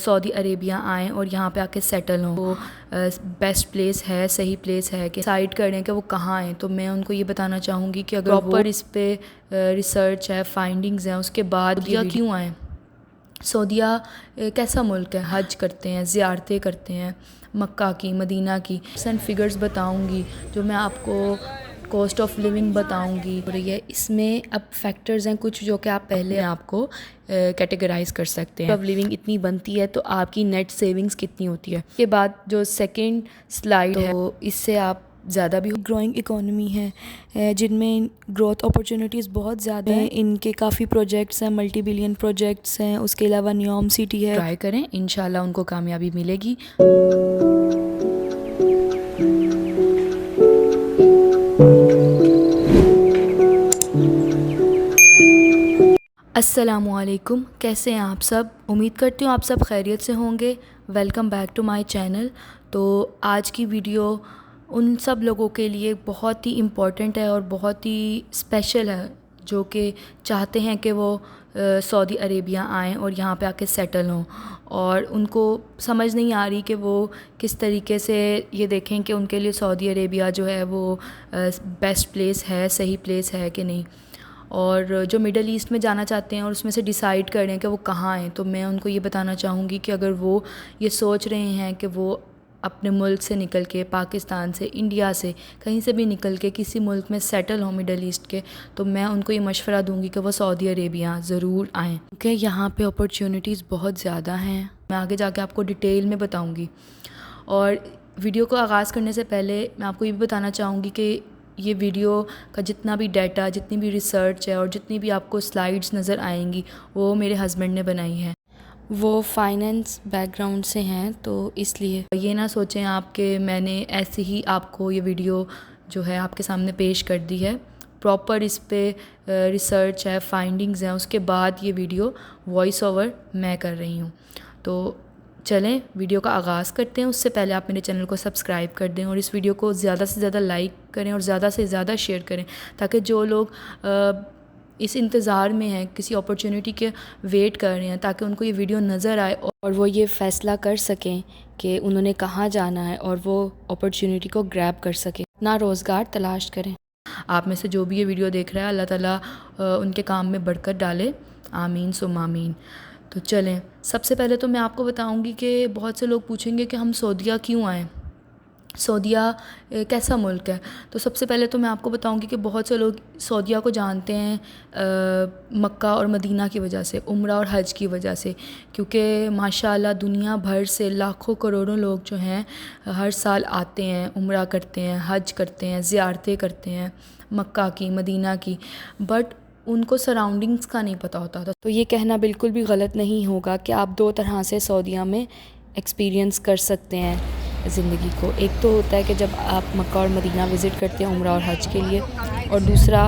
Saudi Arabia आएँ और यहाँ पे आके सेटल हों, वो बेस्ट प्लेस है, सही प्लेस है कि डिसाइड करें कि वो कहाँ आएँ। तो मैं उनको ये बताना चाहूँगी कि अगर प्रॉपर इस पे रिसर्च है, फाइंडिंग्स हैं, उसके बाद ये क्यों आएँ। सऊदीया कैसा मुल्क है, हज करते हैं, ज़ियारतें करते हैं, मक्का की, मदीना की। सेंट फिगर्स बताऊंगी, जो मैं आपको कॉस्ट ऑफ लिविंग बताऊंगी। और ये इसमें अब फैक्टर्स हैं कुछ जो कि आप पहले आपको कैटेगराइज कर सकते हैं। ऑफ लिविंग इतनी बनती है तो आपकी नेट सेविंग्स कितनी होती है। उसके बाद जो सेकंड स्लाइड है, तो इससे आप ज़्यादा भी ग्रोइंग इकोनॉमी है जिनमें ग्रोथ अपॉर्चुनिटीज़ बहुत ज़्यादा हैं। इनके काफ़ी प्रोजेक्ट्स हैं, मल्टी बिलियन प्रोजेक्ट्स हैं। उसके अलावा न्योम सिटी है। ट्राई करें, इंशाल्लाह उनको कामयाबी मिलेगी। अस्सलामुअलैकुम, कैसे हैं आप सब। उम्मीद करती हूँ आप सब खैरियत से होंगे। Welcome back to my channel. तो आज की वीडियो उन सब लोगों के लिए बहुत ही इम्पॉर्टेंट है और बहुत ही स्पेशल है जो कि चाहते हैं कि वो सऊदी अरेबिया आएँ और यहाँ पे आके सेटल हों, और उनको समझ नहीं आ रही कि वो किस तरीके से ये देखें कि उनके लिए सऊदी अरेबिया जो है वो बेस्ट प्लेस है, सही प्लेस है कि नहीं। और जो मिडल ईस्ट में जाना चाहते हैं और उसमें से डिसाइड कर रहे हैं कि वो कहाँ हैं, तो मैं उनको ये बताना चाहूँगी कि अगर वो ये सोच रहे हैं कि वो अपने मुल्क से निकल के, पाकिस्तान से, इंडिया से, कहीं से भी निकल के किसी मुल्क में सेटल हों मिडल ईस्ट के, तो मैं उनको ये मशवरा दूंगी कि वो सऊदी अरेबिया ज़रूर आएँ, क्योंकि यहाँ पे अपॉर्चुनिटीज़ बहुत ज़्यादा हैं। मैं आगे जाके आपको डिटेल में बताऊँगी। और वीडियो को आगाज़ करने से पहले मैं आपको ये भी बताना चाहूँगी कि ये वीडियो का जितना भी डाटा, जितनी भी रिसर्च है और जितनी भी आपको स्लाइड्स नज़र आएंगी, वो मेरे हस्बैंड ने बनाई है। वो फाइनेंस बैकग्राउंड से हैं, तो इसलिए ये ना सोचें आप कि मैंने ऐसे ही आपको ये वीडियो जो है आपके सामने पेश कर दी है। प्रॉपर इस पे रिसर्च है, फाइंडिंग्स हैं, उसके बाद ये वीडियो वॉइस ओवर मैं कर रही हूँ। तो चलें वीडियो का आगाज़ करते हैं। उससे पहले आप मेरे चैनल को सब्सक्राइब कर दें और इस वीडियो को ज़्यादा से ज़्यादा लाइक करें और ज़्यादा से ज़्यादा शेयर करें, ताकि जो लोग इस इंतज़ार में हैं, किसी अपॉर्चुनिटी के वेट कर रहे हैं, ताकि उनको ये वीडियो नज़र आए और वो ये फ़ैसला कर सकें कि उन्होंने कहाँ जाना है और वो अपॉर्चुनिटी को ग्रैब कर सकें, ना रोज़गार तलाश करें। आप में से जो भी ये वीडियो देख रहा है, अल्लाह ताला उनके काम में बरकत डाले, आमीन सुम आमीन। तो चलें, सबसे पहले तो मैं आपको बताऊंगी कि बहुत से लोग पूछेंगे कि हम सऊदीया क्यों आएँ, सऊदीया कैसा मुल्क है। तो सबसे पहले तो मैं आपको बताऊंगी कि बहुत से लोग सऊदीया को जानते हैं मक्का और मदीना की वजह से, उम्रा और हज की वजह से, क्योंकि माशाअल्लाह दुनिया भर से लाखों करोड़ों लोग जो हैं हर साल आते हैं, उम्रा करते हैं, हज करते हैं, ज़ियारतें करते हैं मक्का की, मदीना की, बट उनको सराउंडिंग्स का नहीं पता होता था। तो ये कहना बिल्कुल भी गलत नहीं होगा कि आप दो तरह से सऊदीया में एक्सपीरियंस कर सकते हैं ज़िंदगी को। एक तो होता है कि जब आप मक्का और मदीना विज़िट करते हैं उम्रा और हज के लिए, और दूसरा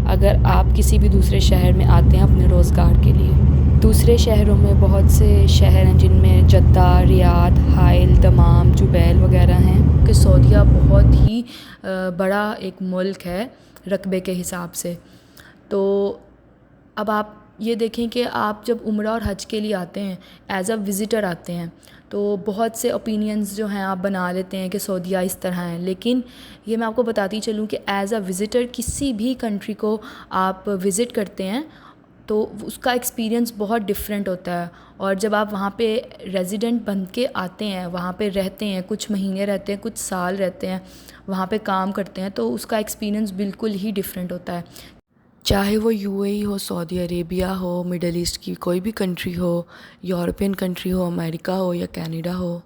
अगर आप किसी भी दूसरे शहर में आते हैं अपने रोज़गार के लिए। दूसरे शहरों में बहुत से शहर हैं जिनमें जद्दा, रियाद, हाइल, दमाम, जुबैल वगैरह हैं। कि सऊदीया बहुत ही बड़ा एक मुल्क है रकबे के हिसाब से। तो अब आप ये देखें कि आप जब उम्रा और हज के लिए आते हैं, एज़ अ विज़िटर आते हैं, तो बहुत से ओपिनियंस जो हैं आप बना लेते हैं कि सऊदीया इस तरह है, लेकिन ये मैं आपको बताती चलूँ कि एज़ अ विज़िटर किसी भी कंट्री को आप विज़िट करते हैं तो उसका एक्सपीरियंस बहुत डिफरेंट होता है। और जब आप वहाँ पे रेजिडेंट बन के आते हैं, वहाँ पे रहते हैं, कुछ महीने रहते हैं, कुछ साल रहते हैं, वहाँ पे काम करते हैं, तो उसका एक्सपीरियंस बिल्कुल ही डिफरेंट होता है। चाहे वो यूएई हो, सऊदी अरेबिया हो, मिडल ईस्ट की कोई भी कंट्री हो, यूरोपियन कंट्री हो, अमेरिका हो या कनाडा हो।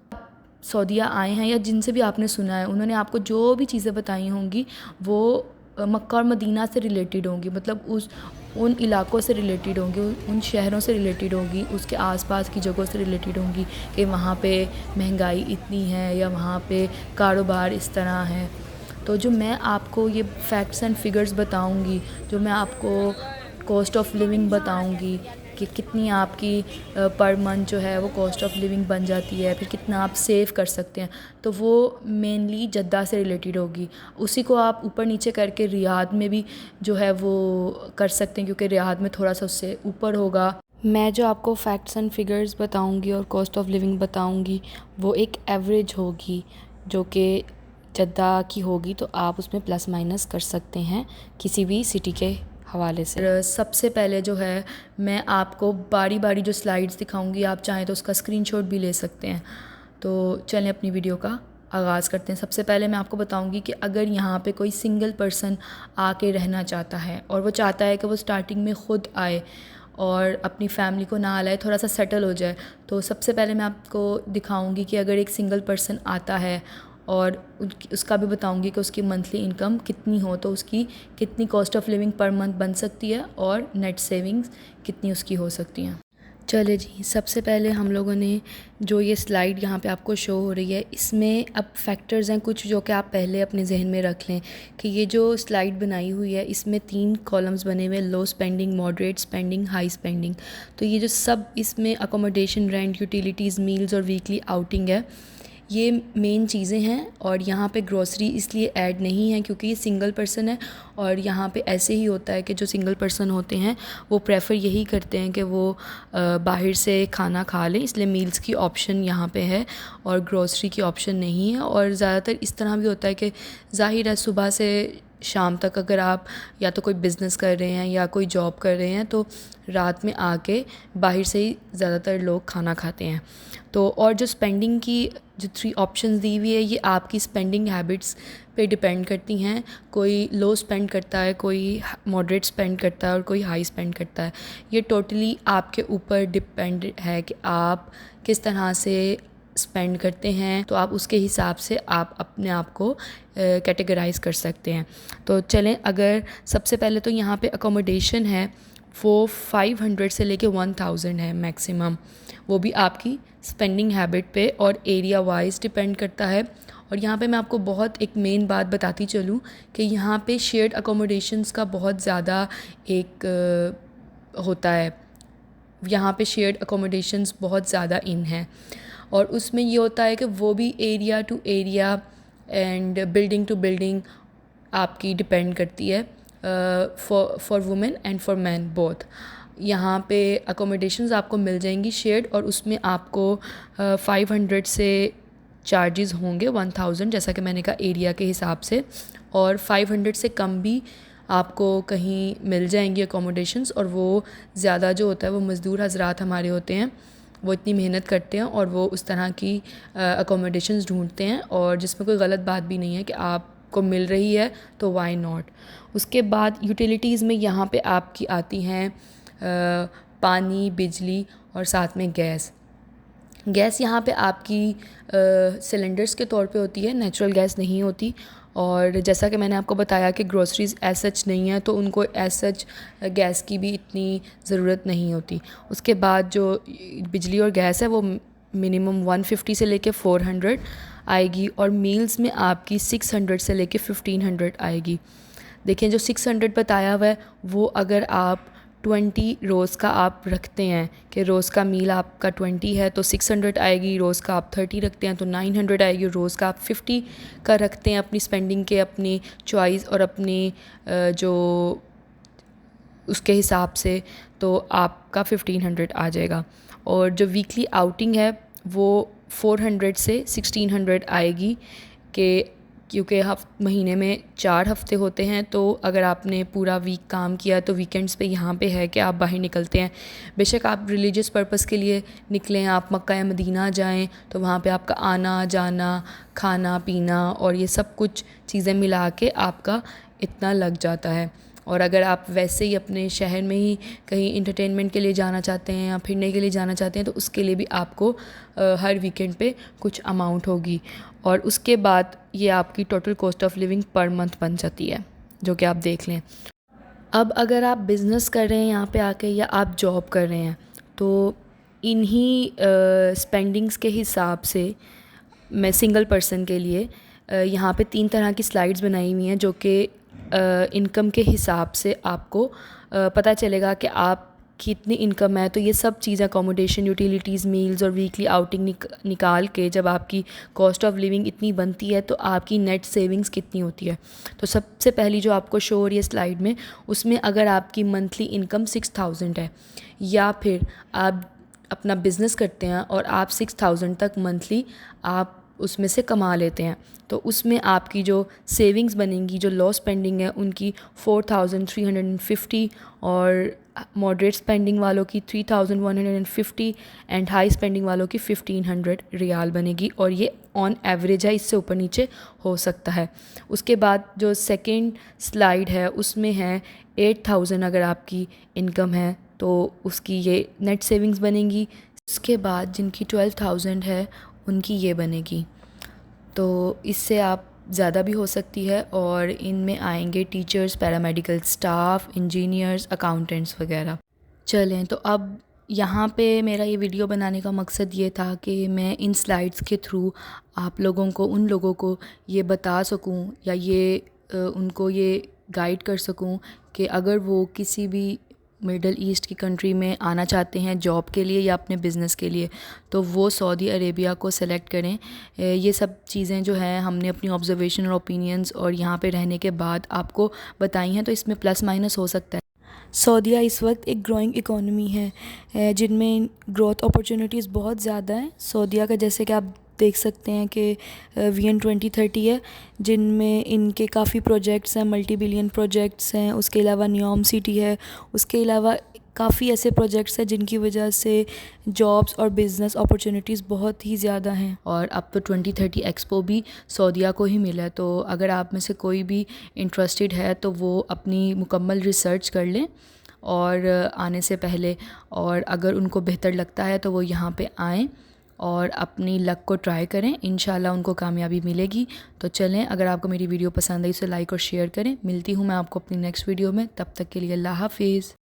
सऊदीया आए हैं या जिनसे भी आपने सुना है, उन्होंने आपको जो भी चीज़ें बताई होंगी वो मक्का और मदीना से रिलेटेड होंगी, मतलब उन इलाक़ों से रिलेटेड होंगी, उन शहरों से रिलेटेड होंगी, उसके आसपास की जगहों से रिलेटेड होंगी कि वहाँ पे महंगाई इतनी है या वहाँ पे कारोबार इस तरह है। तो जो मैं आपको ये फैक्ट्स एंड फिगर्स बताऊंगी, जो मैं आपको कॉस्ट ऑफ लिविंग बताऊंगी कि कितनी आपकी पर मंथ जो है वो कॉस्ट ऑफ लिविंग बन जाती है, फिर कितना आप सेव कर सकते हैं, तो वो मेनली जद्दा से रिलेटेड होगी। उसी को आप ऊपर नीचे करके रियाद में भी जो है वो कर सकते हैं, क्योंकि रियाद में थोड़ा सा उससे ऊपर होगा, मैं जो आपको फैक्ट्स एंड फिगर्स बताऊंगी और कॉस्ट ऑफ लिविंग बताऊंगी वो एक एवरेज होगी, जो कि जद्दा की होगी, तो आप उसमें प्लस माइनस कर सकते हैं किसी भी सिटी के हवाले से। सबसे पहले जो है मैं आपको बारी बारी जो स्लाइड्स दिखाऊंगी, आप चाहें तो उसका स्क्रीनशॉट भी ले सकते हैं। तो चलें अपनी वीडियो का आगाज़ करते हैं। सबसे पहले मैं आपको बताऊंगी कि अगर यहाँ पे कोई सिंगल पर्सन आके रहना चाहता है और वो चाहता है कि वो स्टार्टिंग में ख़ुद आए और अपनी फैमिली को ना लाए, थोड़ा सा सेटल हो जाए, तो सबसे पहले मैं आपको दिखाऊंगी कि अगर एक सिंगल पर्सन आता है और उसका भी बताऊंगी कि उसकी मंथली इनकम कितनी हो, तो उसकी कितनी cost of living per month बन सकती है और नेट सेविंग्स कितनी उसकी हो सकती हैं। चले जी, सबसे पहले हम लोगों ने जो ये स्लाइड यहाँ पे आपको शो हो रही है, इसमें अब फैक्टर्स हैं कुछ जो कि आप पहले अपने जहन में रख लें कि ये जो स्लाइड बनाई हुई है इसमें 3 कॉलम्स बने हुए हैं, low spending, moderate spending, high spending. तो ये जो सब इसमें अकोमोडेशन, रेंट, यूटिलिटीज़, मील्स और वीकली आउटिंग है, ये मेन चीज़ें हैं। और यहाँ पे ग्रोसरी इसलिए ऐड नहीं है क्योंकि ये सिंगल पर्सन है, और यहाँ पे ऐसे ही होता है कि जो सिंगल पर्सन होते हैं वो प्रेफर यही करते हैं कि वो बाहर से खाना खा लें, इसलिए मील्स की ऑप्शन यहाँ पे है और ग्रोसरी की ऑप्शन नहीं है। और ज़्यादातर इस तरह भी होता है कि ज़ाहिर है सुबह से शाम तक अगर आप या तो कोई बिज़नेस कर रहे हैं या कोई जॉब कर रहे हैं, तो रात में आके बाहर से ही ज़्यादातर लोग खाना खाते हैं। तो और जो स्पेंडिंग की जो 3 ऑप्शंस दी हुई है, ये आपकी स्पेंडिंग हैबिट्स पे डिपेंड करती हैं। कोई लो स्पेंड करता है, कोई मॉडरेट स्पेंड करता है और कोई हाई स्पेंड करता है। ये टोटली आपके ऊपर डिपेंड है कि आप किस तरह से स्पेंड करते हैं, तो आप उसके हिसाब से आप अपने आप को कैटेगराइज़ कर सकते हैं। तो चलें, अगर सबसे पहले तो यहाँ पे अकोमोडेशन है वो 500 से लेके 1000 है मैक्सिमम, वो भी आपकी स्पेंडिंग हैबिट पे और एरिया वाइज डिपेंड करता है। और यहाँ पे मैं आपको बहुत एक मेन बात बताती चलूँ कि यहाँ पे शेयर्ड अकोमोडेशंस का बहुत ज़्यादा एक होता है, यहाँ पे शेयर्ड अकोमोडेशंस बहुत ज़्यादा इन हैं। और उसमें ये होता है कि वो भी area to area and building to building आपकी डिपेंड करती है, for women and for man both. यहाँ पे अकोमोडेशंस आपको मिल जाएंगी शेयर्ड, और उसमें आपको 500 से चार्जेस होंगे 1000, जैसा कि मैंने कहा एरिया के हिसाब से, और 500 से कम भी आपको कहीं मिल जाएंगी अकोमोडेशंस। और वो ज़्यादा जो होता है वो मज़दूर हज़रात हमारे होते हैं, वो इतनी मेहनत करते हैं और वो उस तरह की अकोमोडेशंस ढूंढते हैं, और जिसमें कोई गलत बात भी नहीं है कि आपको मिल रही है तो वाई नॉट। उसके बाद यूटिलिटीज़ में यहाँ पे आपकी आती हैं पानी, बिजली और साथ में गैस। गैस यहाँ पे आपकी सिलेंडर्स के तौर पे होती है, नेचुरल गैस नहीं होती। और जैसा कि मैंने आपको बताया कि ग्रोसरीज़ एज सच नहीं है, तो उनको एज सच गैस की भी इतनी ज़रूरत नहीं होती। उसके बाद जो बिजली और गैस है वो मिनिमम 150 से लेके 400 आएगी, और मील्स में आपकी 600 से लेके 1500 आएगी। देखें, जो 600 बताया हुआ है वो अगर आप 20 रोज़ का आप रखते हैं कि रोज़ का मील आपका 20 है तो 600 आएगी, रोज़ का आप 30 रखते हैं तो 900 आएगी, रोज़ का आप 50 का रखते हैं अपनी स्पेंडिंग के, अपनी चॉइस और अपनी जो उसके हिसाब से, तो आपका 1500 आ जाएगा। और जो वीकली आउटिंग है वो 400 से 1600 आएगी, कि क्योंकि महीने में 4 हफ़्ते होते हैं, तो अगर आपने पूरा वीक काम किया तो वीकेंड्स पे यहाँ पे है कि आप बाहर निकलते हैं। बेशक आप रिलीजियस पर्पस के लिए निकलें, आप मक्का या मदीना जाएं, तो वहाँ पे आपका आना जाना, खाना पीना और ये सब कुछ चीज़ें मिला के आपका इतना लग जाता है। और अगर आप वैसे ही अपने शहर में ही कहीं इंटरटेनमेंट के लिए जाना चाहते हैं या फिरने के लिए जाना चाहते हैं, तो उसके लिए भी आपको हर वीकेंड पे कुछ अमाउंट होगी। और उसके बाद ये आपकी total cost of living per month बन जाती है, जो कि आप देख लें। अब अगर आप बिज़नेस कर रहे हैं यहाँ पे आके या आप जॉब कर रहे हैं, तो इन्हीं स्पेंडिंग्स के हिसाब से मैं सिंगल पर्सन के लिए यहाँ पे 3 तरह की स्लाइड्स बनाई हुई हैं, जो कि इनकम के हिसाब से आपको पता चलेगा कि आप कितनी इनकम है, तो ये सब चीज़ें अकोमोडेशन, यूटिलिटीज़, मील्स और वीकली आउटिंग निकाल के जब आपकी कॉस्ट ऑफ लिविंग इतनी बनती है तो आपकी नेट सेविंग्स कितनी होती है। तो सबसे पहली जो आपको शो हो रही है स्लाइड में, उसमें अगर आपकी मंथली इनकम 6000 है या फिर आप अपना बिज़नेस करते हैं और आप 6000 तक मंथली आप उसमें से कमा लेते हैं, तो उसमें आपकी जो सेविंग्स बनेंगी, जो लॉ स्पेंडिंग है उनकी 4350 और मॉडरेट स्पेंडिंग वालों की 3150 एंड हाई स्पेंडिंग वालों की 1500 रियाल बनेगी। और ये ऑन एवरेज है, इससे ऊपर नीचे हो सकता है। उसके बाद जो सेकंड स्लाइड है उसमें है 8000 अगर आपकी इनकम है तो उसकी ये नेट सेविंग्स बनेंगी। उसके बाद जिनकी 12000 है उनकी ये बनेगी, तो इससे आप ज़्यादा भी हो सकती है। और इनमें आएंगे teachers, paramedical staff, engineers, accountants वगैरह। चलें, तो अब यहाँ पे मेरा ये वीडियो बनाने का मकसद ये था कि मैं इन स्लाइड्स के थ्रू आप लोगों को, उन लोगों को ये बता सकूँ या ये उनको ये गाइड कर सकूँ कि अगर वो किसी भी मिडल ईस्ट की कंट्री में आना चाहते हैं जॉब के लिए या अपने बिज़नेस के लिए, तो वो सऊदी अरेबिया को सेलेक्ट करें। ये सब चीज़ें जो हैं हमने अपनी ऑब्जर्वेशन और ओपिनियंस और यहाँ पे रहने के बाद आपको बताई हैं, तो इसमें प्लस माइनस हो सकता है। सऊदीया इस वक्त एक ग्रोइंग इकोनॉमी है जिनमें ग्रोथ अपॉर्चुनिटीज़ बहुत ज़्यादा हैं। सऊदीया का जैसे कि आप देख सकते हैं कि विजन 2030 है जिनमें इनके काफ़ी प्रोजेक्ट्स हैं, मल्टी बिलियन प्रोजेक्ट्स हैं। उसके अलावा न्योम सिटी है, उसके अलावा काफ़ी ऐसे प्रोजेक्ट्स हैं जिनकी वजह से जॉब्स और बिज़नेस अपॉर्चुनिटीज़ बहुत ही ज़्यादा हैं। और अब तो 2030 एक्सपो भी सऊदीया को ही मिला है, तो अगर आप में से कोई भी इंटरेस्टेड है तो वो अपनी मुकम्मल रिसर्च कर लें और आने से पहले, और अगर उनको बेहतर लगता है तो वो यहाँ पे आएँ और अपनी लक को ट्राई करें, इंशाल्लाह उनको कामयाबी मिलेगी। तो चलें, अगर आपको मेरी वीडियो पसंद आई तो लाइक और शेयर करें। मिलती हूँ मैं आपको अपनी नेक्स्ट वीडियो में, तब तक के लिए अल्लाह हाफिज़।